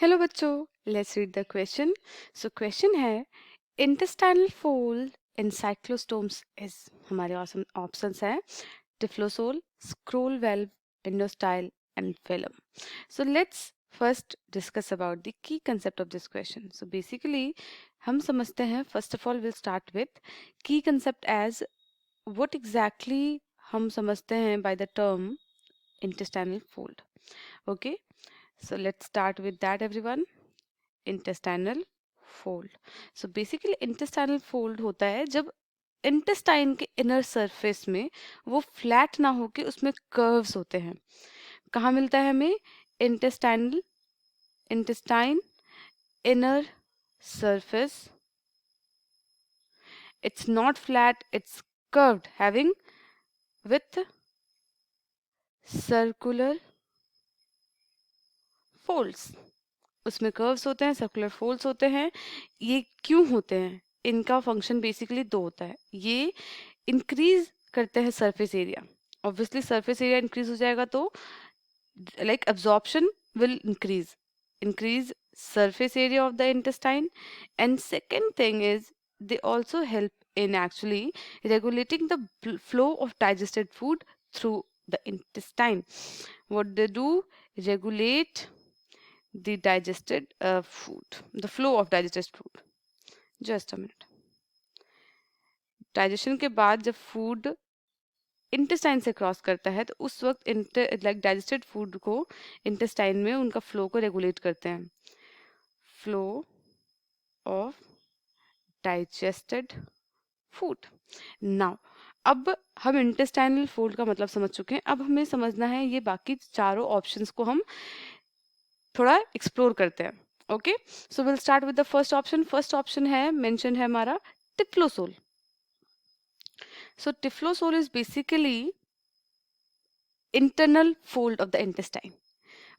Hello बच्चों, let's read the question. So question है intestinal fold in cyclostomes is. हमारे options हैं typhlosole, scroll valve, endostyle and phylum. So let's first discuss about the key concept of this question. So basically हम समझते हैं, first of all will start with key concept as what exactly हम समझते हैं by the term intestinal fold. Okay, so let's start with that everyone. Intestinal fold. So basically intestinal fold होता है जब intestine के इनर सरफेस में वो flat ना होके उसमें कर्व्स होते हैं। कहाँ मिलता है हमें? Intestine inner surface. It's not flat, it's curved, having with circular folds. उसमें कर्व्स होते हैं, सर्कुलर फोल्ड्स होते हैं। ये क्यों होते हैं? इनका फंक्शन बेसिकली दो होता है। ये इंक्रीज करते हैं surface area. Obviously surface area increase हो जाएगा तो like absorption will increase surface area of the intestine. And second thing is they also help in actually regulating the flow of digested food through the intestine. What they do? Regulate the digested food, the flow of digested food. Just a minute. Digestion के बाद जब food intestine से cross करता है तो उस वक्त like digested food को इंटेस्टाइन में उनका फ्लो को रेगुलेट करते हैं। Flow of digested food. Now अब हम इंटेस्टाइनल फोल्ड का मतलब समझ चुके हैं। अब हमें समझना है ये बाकी चारों ऑप्शंस को हम थोड़ा एक्सप्लोर करते हैं। Okay, so will start with the first option. First option है, मेंशन है हमारा typhlosole. So tiflosol is basically internal fold of the intestine.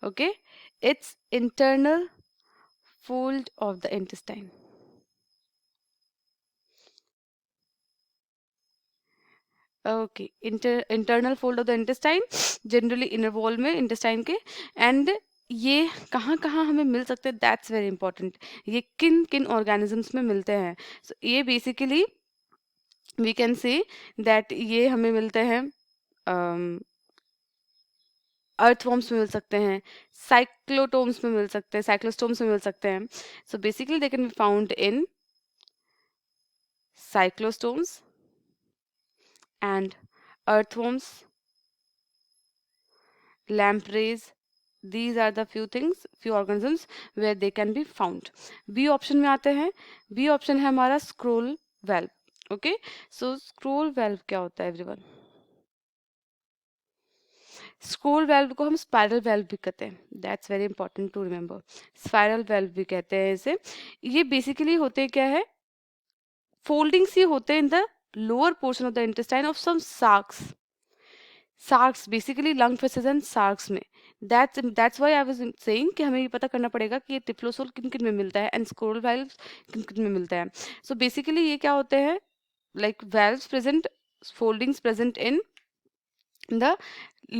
Okay, it's internal fold of the intestine. Okay, internal fold of the intestine, generally inner wall में intestine के। and ये कहाँ कहाँ हमें मिल सकते हैं, दैट्स वेरी इंपॉर्टेंट। ये किन किन ऑर्गेनिजम्स में मिलते हैं? so, ये basically we can say that ये हमें मिलते हैं अर्थवॉर्म्स में मिल सकते हैं, साइक्लोटोम्स में मिल सकते हैं, साइक्लोस्टोम्स में मिल सकते हैं। So basically they can be found in cyclostomes and earthworms, lampreys. These are the few organisms where they can be found. B option में आते हैं। B ऑप्शन है हमारा स्क्रोल वेल्व। ओके, सो स्क्रोल वेल्व क्या होता है एवरीवन? स्क्रोल वेल्व को हम स्पाइरल वेल्व भी कहते हैं। That's very important to remember. Spiral valve भी कहते हैं इसे। ये बेसिकली होते क्या है, फोल्डिंग्स ही होते हैं in the lower portion of the intestine of some sharks basically lung fishes and sharks में। That's why I was saying कि हमें ये पता करना पड़ेगा कि ये टिफ्लोसोल किन किन में मिलता है एंड स्क्रोल वेल्व किन किन में मिलता है। सो बेसिकली ये क्या होते हैं, like valves present, foldings present in the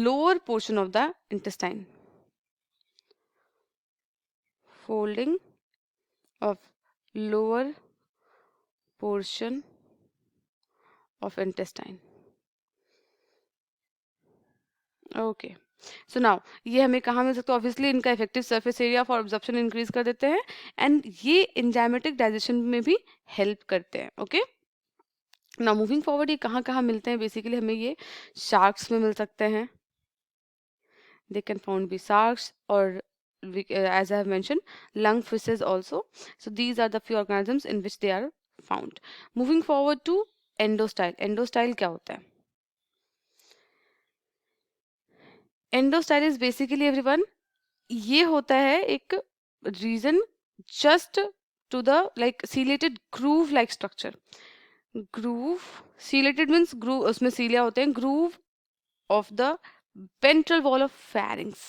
lower portion of the intestine. Folding of lower portion of intestine. Okay, so now ये हमें कहाँ मिल सकता है? ऑब्वियसली इनका effective surface area for absorption increase कर देते हैं एंड ये एंजाइमेटिक डाइजेशन में भी हेल्प करते हैं। ओके, नाउ मूविंग फॉरवर्ड, ये कहाँ कहाँ मिलते हैं? बेसिकली हमें ये शार्क्स में मिल सकते हैं। They can found be sharks और as I have mentioned, lung fishes also. So these are the few organisms in which they are found. Moving forward to endostyle. Endostyle क्या होता है? Endostyle is basically everyone, ये होता है एक reason just to the like ciliated groove like structure. Groove, ciliated means groove, उसमें cilia होते हैं। Groove of the ventral wall of pharynx,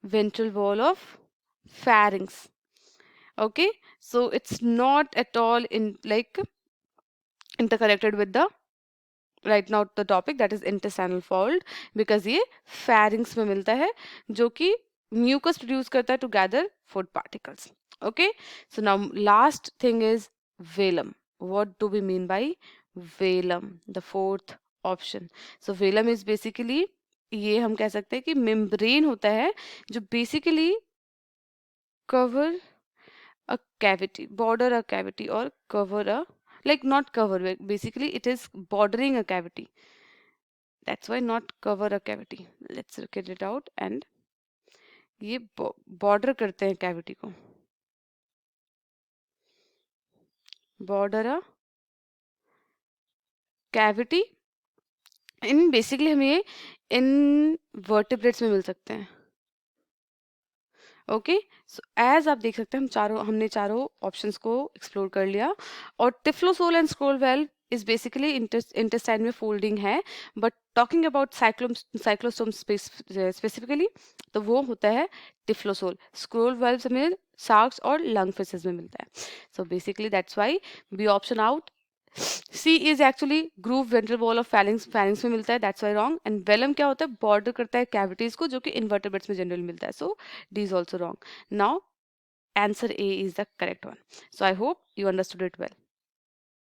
ventral wall of pharynx. Okay, so it's not at all in like interconnected with the right now the topic that is intestinal fold, because ये pharynx में मिलता है जो कि mucus produce करता है to gather food particles. Okay, so now last thing is velum. What do we mean by velum? The fourth option. So velum is basically, ये हम कह सकते हैं कि मेम्ब्रेन होता है जो basically cover a cavity, border a cavity, or cover a, like not cover, basically it is bordering a cavity. That's why not cover a cavity. Let's get it out. And ये border करते हैं cavity को. Border a cavity. In basically हमें ये invertebrates में मिल सकते हैं. ओके, सो एज आप देख सकते हैं हमने चारों ऑप्शंस को एक्सप्लोर कर लिया. और typhlosole and scroll valve is basically intestine में फोल्डिंग है. But talking about cyclostome specifically, तो वो होता है टिफ्लोसोल. स्क्रोल वेल्व में शार्क्स और लंग फिशेस में मिलता है. So basically that's why B option out. C is actually groove ventral wall of pharynx में मिलता है. That's why wrong. And velum क्या होता है? बॉर्डर करता है कैविटीज को, जो कि इन्वर्टेब्रेट्स में जनरली मिलता है. So D is also wrong. Now answer A is the correct one. So I hope you understood it well.